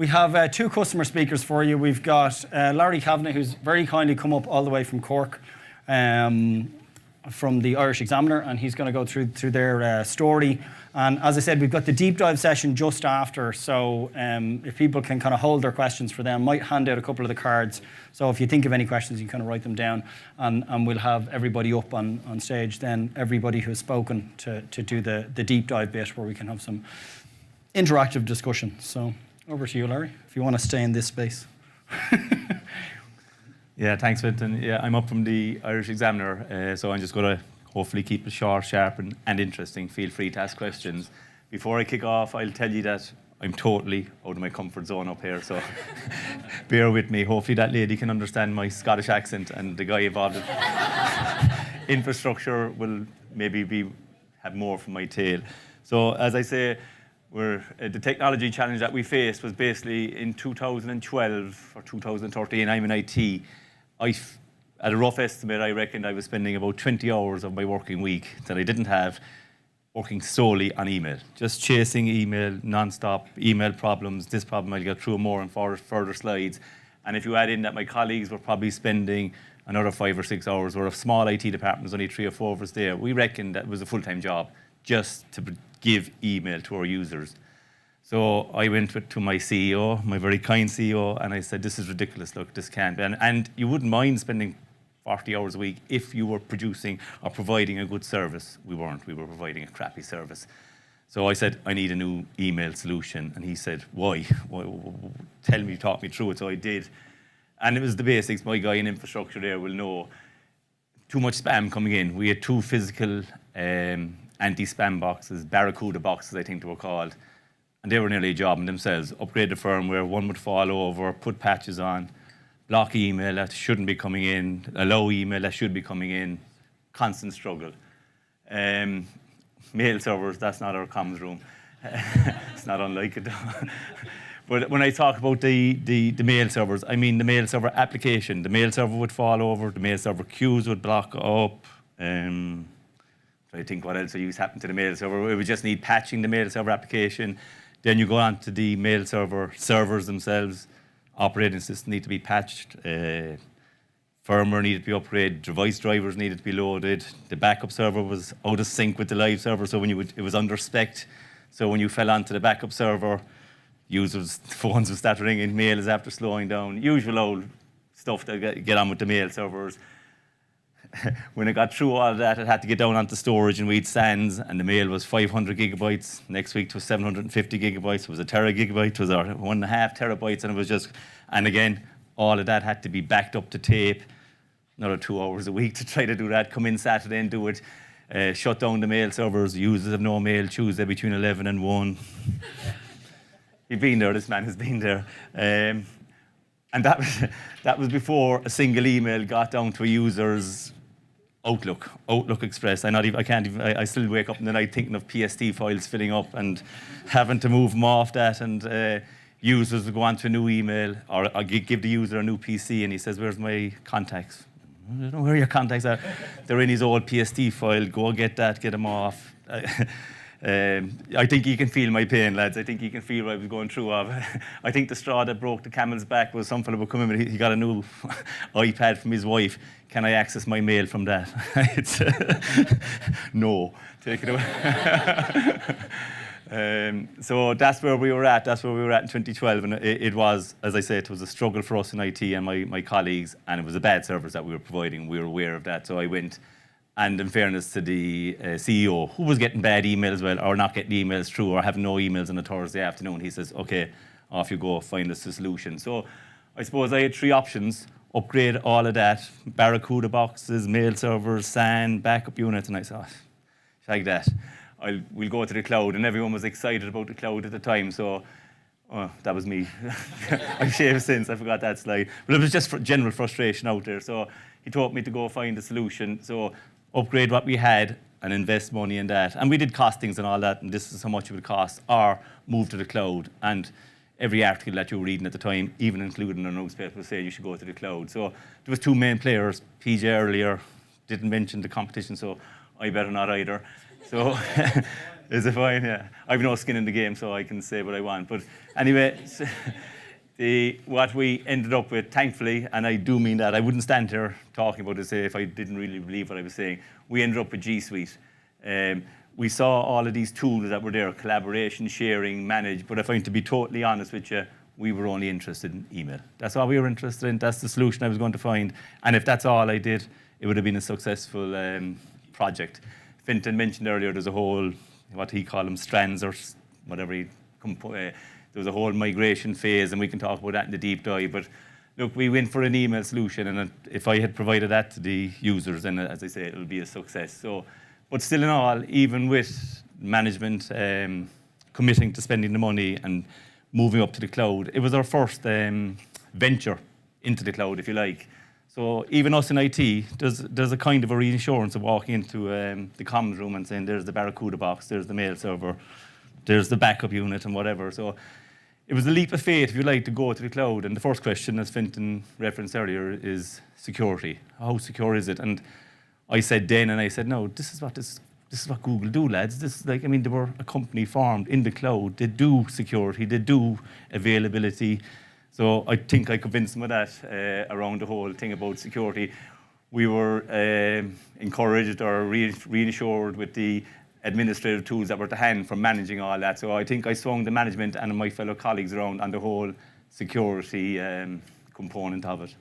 We have two customer speakers for you. We've got Larry Kavanagh, who's very kindly come up all the way from Cork, from the Irish Examiner, and he's going to go through their story. And as I said, we've got the deep dive session just after, so if people can kind of hold their questions for them, might hand out a couple of the cards. So if you think of any questions, you can kind of write them down, and we'll have everybody up on stage, then everybody who's spoken to do the deep dive bit where we can have some interactive discussion. So over to you, Larry, if you want to stay in this space. Yeah, thanks, Fintan. Yeah, I'm up from the Irish Examiner, so I'm just going to hopefully keep it short, sharp, and interesting. Feel free to ask questions. Before I kick off, I'll tell you that I'm totally out of my comfort zone up here, so bear with me. Hopefully that lady can understand my Scottish accent, and the guy involved in infrastructure will maybe have more from my tale. So as I say, the technology challenge that we faced was basically in 2012 or 2013. I'm in IT. At a rough estimate, I reckoned I was spending about 20 hours of my working week that I didn't have working solely on email. Just chasing email, non-stop, email problems, this problem. I'll get through more and further slides. And if you add in that my colleagues were probably spending another 5 or 6 hours, or a small IT department was only 3 or 4 of us there, we reckoned that it was a full-time job just to give email to our users. So I went to my CEO, my very kind CEO, and I said, this is ridiculous, look, this can't be. And you wouldn't mind spending 40 hours a week if you were producing or providing a good service. We weren't, we were providing a crappy service. So I said, I need a new email solution. And he said, why? Tell me, talk me through it. So I did. And it was the basics. My guy in infrastructure there will know. Too much spam coming in. We had 2 physical anti-spam boxes, Barracuda boxes, I think they were called. And they were nearly a job in themselves. Upgrade the firmware, one would fall over, put patches on, block email that shouldn't be coming in, allow email that should be coming in, constant struggle. Mail servers, that's not our comms room. It's not unlike it. But when I talk about the mail servers, I mean the mail server application. The mail server would fall over, the mail server queues would block up. I think what else used happened to the mail server. We would just need patching the mail server application. Then you go on to the mail servers themselves. Operating systems need to be patched. Firmware needed to be upgraded. Device drivers needed to be loaded. The backup server was out of sync with the live server, so it was under spec. So when you fell onto the backup server, phones would start ringing. Mail is after slowing down. Usual old stuff that get on with the mail servers. When it got through all of that, it had to get down onto storage, and we had SANs, and the mail was 500 gigabytes. Next week it was 750 gigabytes. It was a teragigabyte. It was 1.5 terabytes, and it was just, and again, all of that had to be backed up to tape. Another 2 hours a week to try to do that. Come in Saturday and do it. Shut down the mail servers. Users have no mail Tuesday between 11 and 1. You've been there. This man has been there. And that was before a single email got down to a user's Outlook Express. I still wake up in the night thinking of PST files filling up and having to move them off that, and users would go on to a new email, or I give the user a new PC, and he says, where's my contacts? I don't know where your contacts are. They're in his old PST file. Go get that, get them off. I think you can feel my pain, lads. I think you can feel what I was going through. I think the straw that broke the camel's back was some fellow would come in, he got a new iPad from his wife. Can I access my mail from that? It's no, take it away. So that's where we were at. That's where we were at in 2012, and it was, as I say, it was a struggle for us in IT and my colleagues, and it was a bad service that we were providing. We were aware of that, so I went. And in fairness to the CEO, who was getting bad emails as well, or not getting emails through, or having no emails on a Thursday afternoon, he says, okay, off you go, find us a solution. So I suppose I had 3 options: upgrade all of that, Barracuda boxes, mail servers, SAN, backup units, and I said, like that. We'll go to the cloud, and everyone was excited about the cloud at the time, so that was me. I've shaved since, I forgot that slide. But it was just for general frustration out there, so he told me to go find a solution. So upgrade what we had and invest money in that. And we did costings and all that, and this is how much it would cost, or move to the cloud. And every article that you were reading at the time, even including a newspaper, was saying you should go to the cloud. So there was 2 main players. PJ earlier didn't mention the competition, so I better not either. So Is it fine? Yeah. I've no skin in the game, so I can say what I want. But anyway, what we ended up with, thankfully, and I do mean that, I wouldn't stand here talking about this if I didn't really believe what I was saying. We ended up with G Suite. We saw all of these tools that were there, collaboration, sharing, manage, but I find, to be totally honest with you, we were only interested in email. That's all we were interested in. That's the solution I was going to find. And if that's all I did, it would have been a successful project. Fintan mentioned earlier there's a whole, what he called them, strands or whatever there was a whole migration phase, and we can talk about that in the deep dive. But look, we went for an email solution, and if I had provided that to the users, then, as I say, it'll be a success. So, but still in all, even with management committing to spending the money and moving up to the cloud, it was our first venture into the cloud, if you like. So even us in IT, there's a kind of a reassurance of walking into the comms room and saying, there's the Barracuda box, there's the mail server, there's the backup unit and whatever. So it was a leap of faith, if you like, to go to the cloud. And the first question, as Fintan referenced earlier, is security. How secure is it? And I said then, and I said, no, this is what Google do, lads. This is like, I mean, they were a company formed in the cloud. They do security, they do availability. So I think I convinced them of that around the whole thing about security. We were encouraged or reassured with the administrative tools that were to hand for managing all that. So I think I swung the management and my fellow colleagues around on the whole security component of it.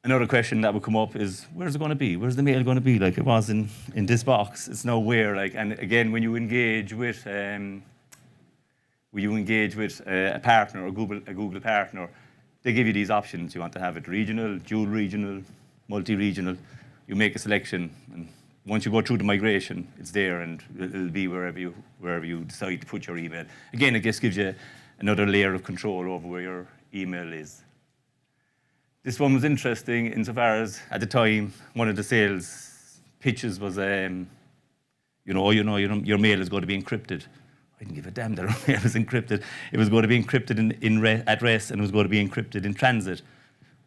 Another question that would come up is, where's it going to be? Where's the mail going to be? Like it was in this box. It's nowhere. Like, and again, when you engage with a partner or a Google partner, they give you these options. You want to have it regional, dual regional, multi-regional. You make a selection, and once you go through the migration, it's there, and it'll be wherever you decide to put your email. Again, it just gives you another layer of control over where your email is. This one was interesting insofar as, at the time, one of the sales pitches was, your mail is going to be encrypted. I didn't give a damn that our mail was encrypted. It was going to be encrypted at rest, and it was going to be encrypted in transit.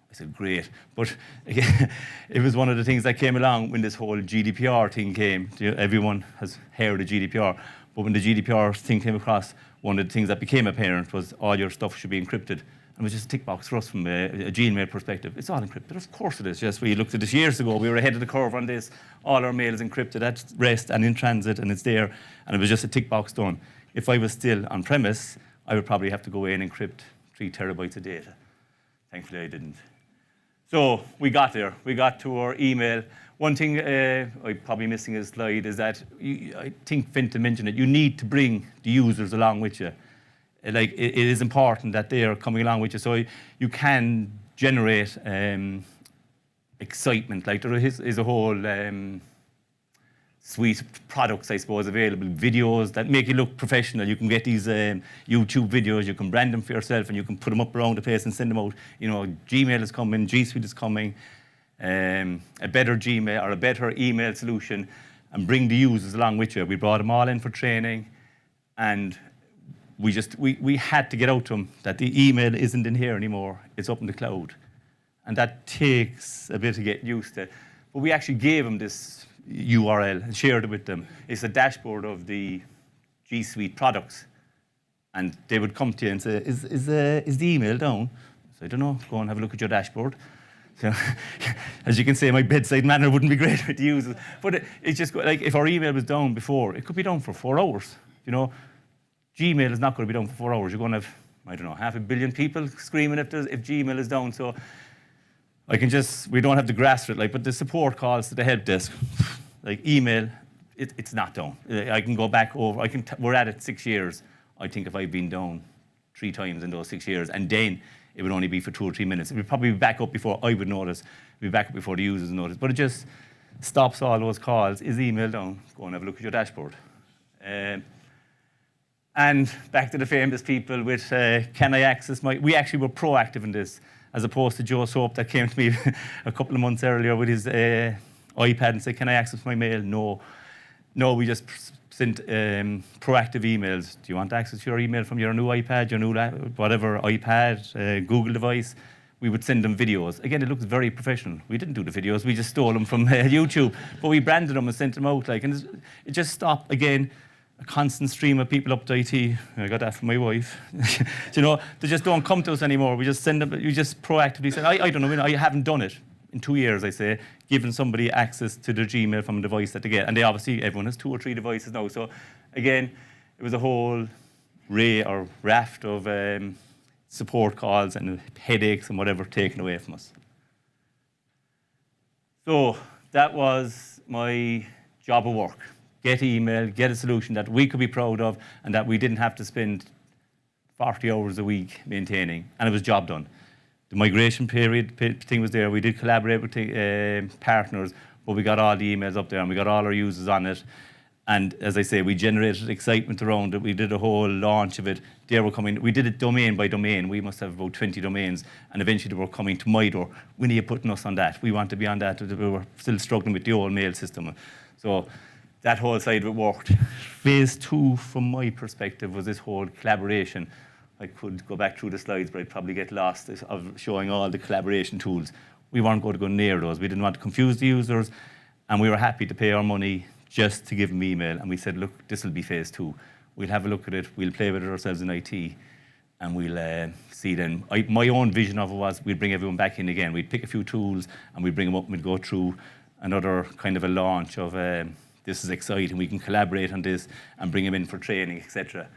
I said, great. But again, it was one of the things that came along when this whole GDPR thing came. Everyone has heard of GDPR. But when the GDPR thing came across, one of the things that became apparent was all your stuff should be encrypted. And it was just a tick box for us from a Gmail perspective. It's all encrypted. Of course it is. Yes, we looked at this years ago. We were ahead of the curve on this. All our mail is encrypted at rest and in transit, and it's there. And it was just a tick box done. If I was still on premise, I would probably have to go away and encrypt 3 terabytes of data. Thankfully, I didn't. So we got there. We got to our email. One thing I'm probably missing a slide is that I think Fintan mentioned it. You need to bring the users along with you. Like it is important that they are coming along with you, so you can generate excitement. Like there is a whole suite of products, I suppose, available. Videos that make you look professional. You can get these YouTube videos. You can brand them for yourself, and you can put them up around the place and send them out. You know, Gmail is coming, G Suite is coming. A better Gmail or a better email solution, and bring the users along with you. We brought them all in for training, and we had to get out to them that the email isn't in here anymore. It's up in the cloud. And that takes a bit to get used to. But we actually gave them this URL and shared it with them. It's a dashboard of the G Suite products. And they would come to you and say, is the email down? So I don't know, go and have a look at your dashboard. So, as you can see, my bedside manner wouldn't be great with the users. But it's just like if our email was down before, it could be down for 4 hours, you know. Gmail is not going to be down for 4 hours. You're going to have, I don't know, 500 million people screaming if Gmail is down. So we don't have to grasp it, but the support calls to the help desk, like email, it's not down. I can go back over, we're at it 6 years. I think if I've been down 3 times in those 6 years, and then it would only be for 2 or 3 minutes. It would probably be back up before I would notice. It would be back up before the users notice. But it just stops all those calls. Is email down? Go and have a look at your dashboard. And back to the famous people with, can I access we actually were proactive in this, as opposed to Joe Soap that came to me a couple of months earlier with his iPad and said, can I access my mail? No, we just sent proactive emails. Do you want to access your email from your new iPad, your new whatever, iPad, Google device? we would send them videos. Again, it looks very professional. We didn't do the videos, we just stole them from YouTube, but we branded them and sent them out, like, and it just stopped, again, a constant stream of people up to IT. I got that from my wife. You know, they just don't come to us anymore. We just send them, you just proactively say, I don't know, I haven't done it in 2 years, I say, giving somebody access to their Gmail from a device that they get. And they obviously, everyone has 2 or 3 devices now. So again, it was a whole raft of support calls and headaches and whatever taken away from us. So that was my job of work. Get email, get a solution that we could be proud of and that we didn't have to spend 40 hours a week maintaining, and it was job done. The migration period thing was there. We did collaborate with partners, but we got all the emails up there and we got all our users on it. And as I say, we generated excitement around it. We did a whole launch of it. They were coming. We did it domain by domain. We must have about 20 domains. And eventually they were coming to my door. When are you putting us on that? We want to be on that. We were still struggling with the old mail system. So that whole side of it worked. Phase 2, from my perspective, was this whole collaboration. I could go back through the slides, but I'd probably get lost of showing all the collaboration tools. We weren't going to go near those. We didn't want to confuse the users. And we were happy to pay our money just to give them email. And we said, look, this will be phase 2. We'll have a look at it. We'll play with it ourselves in IT. And we'll see then. My own vision of it was we'd bring everyone back in again. We'd pick a few tools and we'd bring them up and we'd go through another kind of a launch of this is exciting. We can collaborate on this and bring them in for training, etc.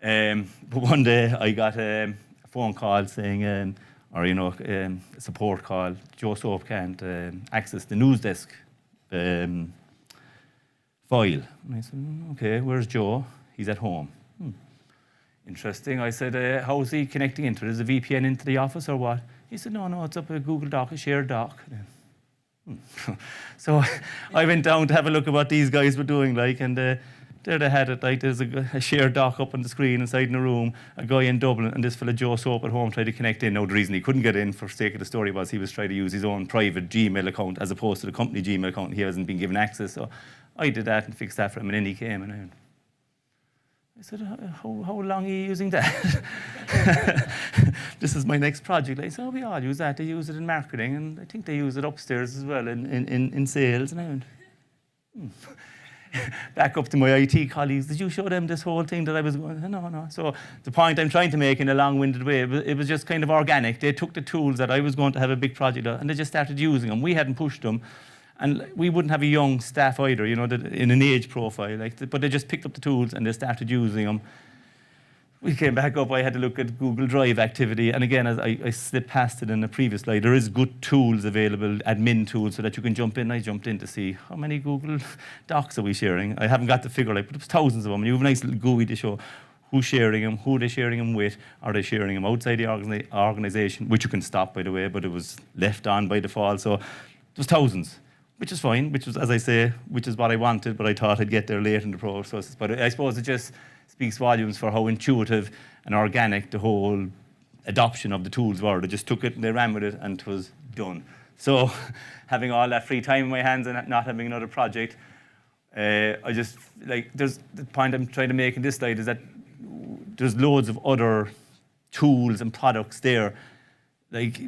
But one day I got a phone call saying, a support call, Joe Soap can't access the news desk file. And I said, okay, where's Joe? He's at home. Interesting. I said, how's he connecting into it? Is a VPN into the office or what? He said, no, it's up a Google Doc, a shared doc. So I went down to have a look at what these guys were doing, like, and there they had it, like, there's a shared doc up on the screen inside in a room, a guy in Dublin, and this fella Joe Soap at home tried to connect in. Now, the reason he couldn't get in, for sake of the story, was he was trying to use his own private Gmail account as opposed to the company Gmail account. He hasn't been given access, so I did that and fixed that for him, and then he came, and I said, how long are you using that? This is my next project. I said, we all use that. They use it in marketing, and I think they use it upstairs as well in sales. And I went, back up to my IT colleagues, did you show them this whole thing that I was going, no. So the point I'm trying to make in a long-winded way, it was just kind of organic. They took the tools that I was going to have a big project on, and they just started using them. We hadn't pushed them. And we wouldn't have a young staff either, in an age profile, but they just picked up the tools and they started using them. We came back up, I had to look at Google Drive activity, and again, as I slipped past it in the previous slide, there is good tools available, admin tools, so that you can jump in. I jumped in to see how many Google Docs are we sharing. I haven't got the figure, but it was thousands of them, and you have a nice little GUI to show who's sharing them, who they're sharing them with, are they sharing them outside the organization, which you can stop, by the way, but it was left on by default, so there was thousands. Which is fine, which was, as I say, which is what I wanted, but I thought I'd get there late in the process. But I suppose it just speaks volumes for how intuitive and organic the whole adoption of the tools were. They just took it and they ran with it, and it was done. So having all that free time in my hands and not having another project, I just, there's the point I'm trying to make in this slide is that there's loads of other tools and products there, like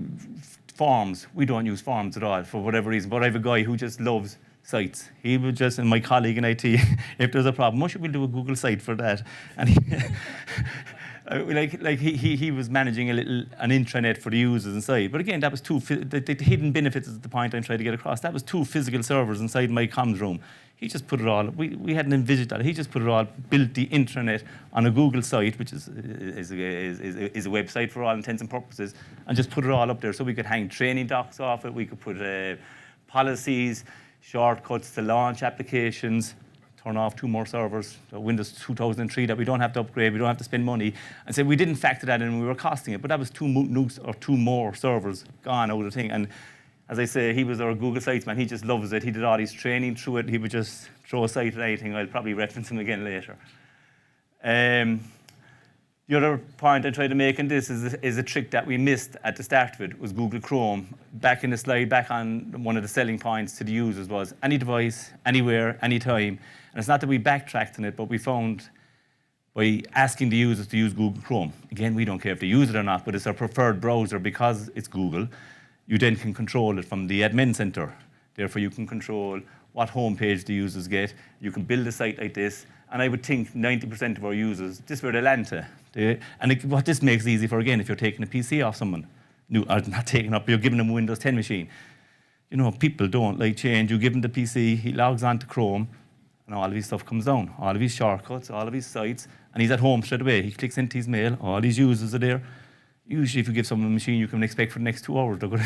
forms. We don't use forms at all for whatever reason, but I have a guy who just loves sites. He would just, and my colleague in IT, if there's a problem, what should we do a Google site for that? And he was managing an intranet for the users inside. But again, that was the hidden benefits is the point I'm trying to get across. That was 2 physical servers inside my comms room. He just put it all, we hadn't envisaged that. He just put it all, built the intranet on a Google site, which is a website for all intents and purposes, and just put it all up there so we could hang training docs off it, we could put policies, shortcuts to launch applications, turn off 2 more servers, Windows 2003 that we don't have to upgrade, we don't have to spend money. And so we didn't factor that in when we were costing it, but that was 2 more servers gone out of the thing. And as I say, he was our Google Sites man. He just loves it. He did all his training through it. He would just throw a site at anything. I'll probably reference him again later. The other point I tried to make in this is a trick that we missed at the start of it was Google Chrome. Back in the slide, back on one of the selling points to the users was any device, anywhere, anytime. And it's not that we backtracked on it, but we found by asking the users to use Google Chrome. Again, we don't care if they use it or not, but it's our preferred browser because it's Google. You then can control it from the admin center. Therefore, you can control what homepage the users get. You can build a site like this, and I would think 90% of our users, this is where they land to. What this makes it easy for, again, if you're taking a PC off someone, or not taking up, you're giving them a Windows 10 machine. You know, people don't like change. You give him the PC, he logs on to Chrome, and all of his stuff comes down. All of his shortcuts, all of his sites, and he's at home straight away. He clicks into his mail, all his users are there. Usually, if you give someone a machine, you can expect for the next 2 hours, they're going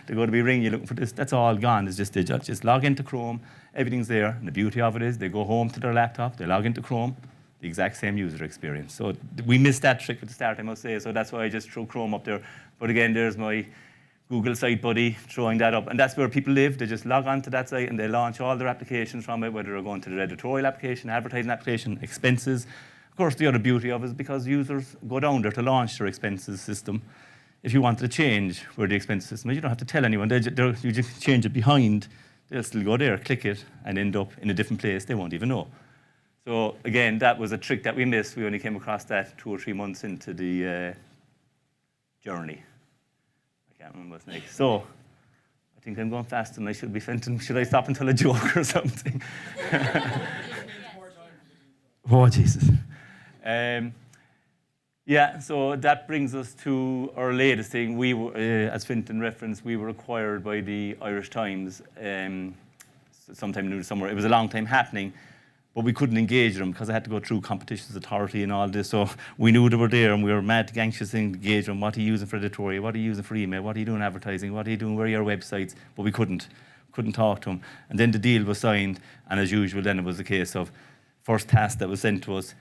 to be ringing you looking for this. That's all gone. It's just digital. Just log into Chrome, everything's there. And the beauty of it is they go home to their laptop, they log into Chrome, the exact same user experience. So we missed that trick at the start, I must say. So that's why I just threw Chrome up there. But again, there's my Google site buddy throwing that up. And that's where people live. They just log on to that site and they launch all their applications from it, whether they're going to their editorial application, advertising application, expenses. Of course, the other beauty of it is because users go down there to launch their expenses system. If you wanted to change where the expenses system is, you don't have to tell anyone. You just change it behind. They'll still go there, click it, and end up in a different place. They won't even know. So again, that was a trick that we missed. We only came across that 2 or 3 months into the journey. I can't remember what's next. So I think I'm going fast, and I should be thinking, should I stop and tell a joke or something? Oh, Jesus. Yeah, so that brings us to our latest thing. We were, as Fintan referenced, we were acquired by the Irish Times sometime in the summer. It was a long time happening, but we couldn't engage them because I had to go through competitions authority and all this. So we knew they were there, and we were mad anxious to engage them. What are you using for editorial? What are you using for email? What are you doing advertising? What are you doing? Where are your websites? But we couldn't talk to them. And then the deal was signed, and as usual, then it was a case of first task that was sent to us,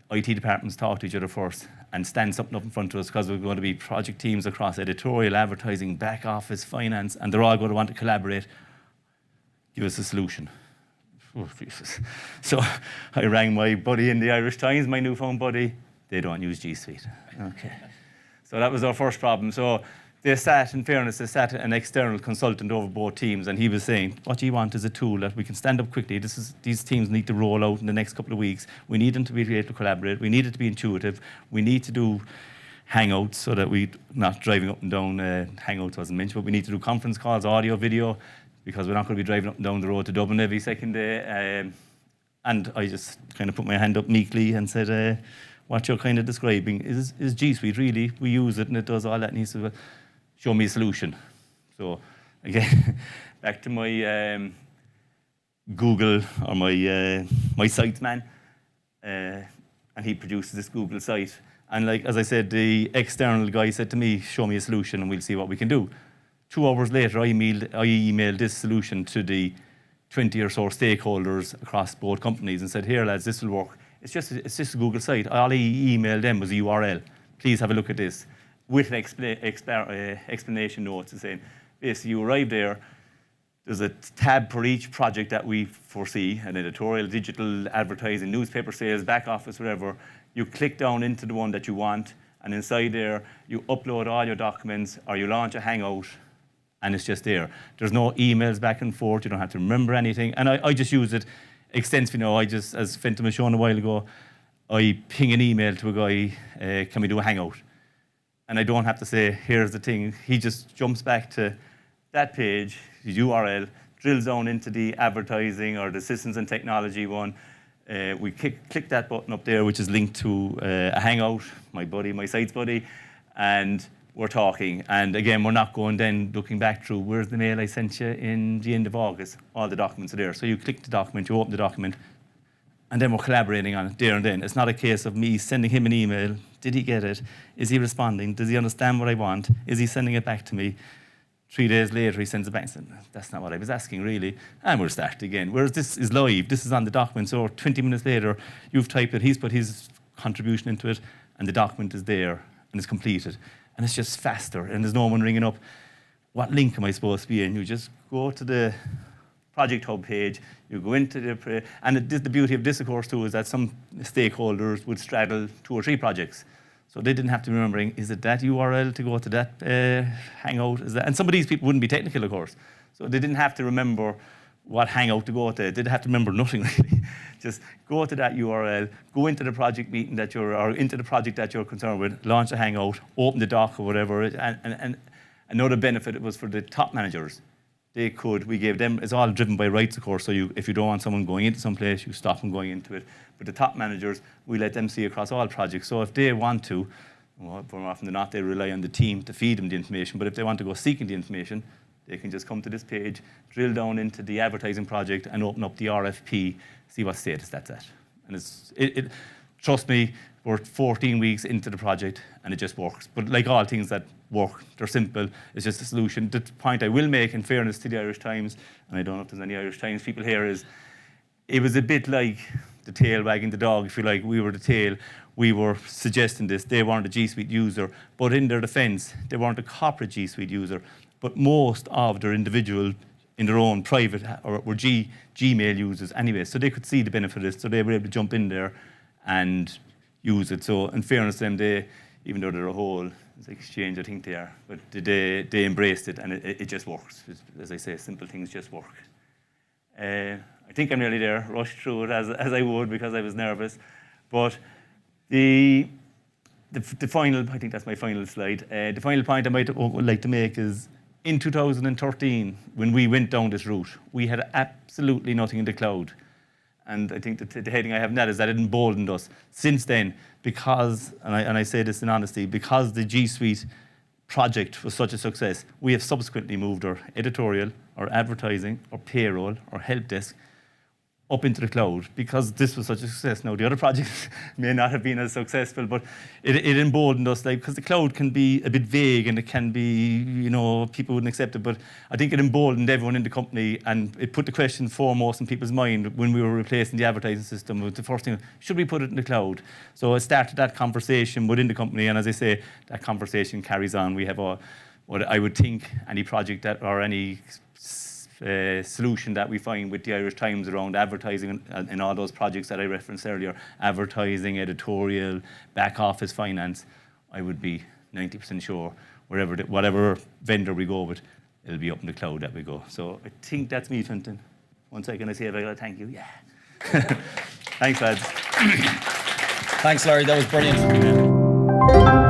IT departments talk to each other first and stand something up in front of us because we're going to be project teams across editorial, advertising, back office, finance, and they're all going to want to collaborate. Give us a solution. Oh, Jesus. So I rang my buddy in the Irish Times, my newfound buddy. They don't use G Suite. Okay. So that was our first problem. So they sat an external consultant over both teams, and he was saying, what you want is a tool that we can stand up quickly. These teams need to roll out in the next couple of weeks. We need them to be able to collaborate. We need it to be intuitive. We need to do Hangouts so that we're not driving up and down. Hangouts wasn't mentioned, but we need to do conference calls, audio, video, because we're not going to be driving up and down the road to Dublin every second day. And I just kind of put my hand up meekly and said, what you're kind of describing is G Suite, really. We use it and it does all that needs to show me a solution. So again, back to my Google or my sites man, and he produces this Google site. And like as I said, the external guy said to me, "Show me a solution, and we'll see what we can do." 2 hours later, I emailed this solution to the 20 or so stakeholders across both companies and said, "Here, lads, this will work. It's just a Google site. All I emailed them was a URL. Please have a look at this." With explanation notes and saying, basically, you arrive there, there's a tab for each project that we foresee, an editorial, digital, advertising, newspaper sales, back office, whatever. You click down into the one that you want, and inside there, you upload all your documents, or you launch a Hangout, and it's just there. There's no emails back and forth. You don't have to remember anything. And I just use it extensively now. As Fintan was showing a while ago, I ping an email to a guy, can we do a Hangout? And I don't have to say, here's the thing. He just jumps back to that page, the URL, drills down into the advertising or the systems and technology one. We click that button up there, which is linked to a Hangout, my sites buddy, and we're talking. And again, we're not going then looking back through, where's the mail I sent you in the end of August? All the documents are there. So you click the document, you open the document, and then we're collaborating on it there and then. It's not a case of me sending him an email. Did he get it? Is he responding? Does he understand what I want? Is he sending it back to me? 3 days later, he sends it back and says, that's not what I was asking, really. And we'll start again. Whereas this is live. This is on the document. So 20 minutes later, you've typed it. He's put his contribution into it, and the document is there, and it's completed. And it's just faster, and there's no one ringing up, what link am I supposed to be in? You just go to the Project Hub page, you go into the, and the beauty of this, of course, too, is that some stakeholders would straddle 2 or 3 projects. So they didn't have to be remembering, is it that URL to go to that Hangout? Is that? And some of these people wouldn't be technical, of course. So they didn't have to remember what Hangout to go to. They didn't have to remember nothing really. Just go to that URL, go into the project meeting or into the project that you're concerned with, launch a Hangout, open the doc or whatever. And another benefit was for the top managers. We gave them, it's all driven by rights, of course, so if you don't want someone going into some place, you stop them going into it. But the top managers, we let them see across all projects. So if they want to, well, more often than not, they rely on the team to feed them the information. But if they want to go seeking the information, they can just come to this page, drill down into the advertising project and open up the RFP, see what status that's at. And trust me, we're 14 weeks into the project and it just works. But like all things that work, they're simple, it's just a solution. The point I will make, in fairness to the Irish Times, and I don't know if there's any Irish Times people here, is it was a bit like the tail wagging the dog, if you like. We were the tail. We were suggesting this. They weren't a G Suite user, but in their defense, they weren't a corporate G Suite user. But most of their individual, in their own private, or were Gmail users anyway, so they could see the benefit of this, so they were able to jump in there and use it. So in fairness to them, even though they're a whole exchange, I think they are, but they embraced it, and it just works. As I say, simple things just work. I think I'm nearly there, rushed through it as I would because I was nervous. But the final, I think that's my final slide. The final point I would like to make is, in 2013, when we went down this route, we had absolutely nothing in the cloud. And I think the heading I have in that is that it emboldened us. Since then, because, and I say this in honesty, because the G Suite project was such a success, we have subsequently moved our editorial, our advertising, our payroll, our help desk up into the cloud because this was such a success. Now, the other projects may not have been as successful, but it emboldened us, because the cloud can be a bit vague and it can be, people wouldn't accept it, but I think it emboldened everyone in the company, and it put the question foremost in people's mind when we were replacing the advertising system. The first thing, should we put it in the cloud? So it started that conversation within the company, and as I say, that conversation carries on. We have what I would think any project or any solution that we find with the Irish Times around advertising and all those projects that I referenced earlier, advertising, editorial, back office finance, I would be 90% sure whatever vendor we go with, it'll be up in the cloud that we go. So I think that's me, Fintan. 1 second, I say I gotta thank you. Yeah. Thanks, lads. Thanks, Larry. That was brilliant.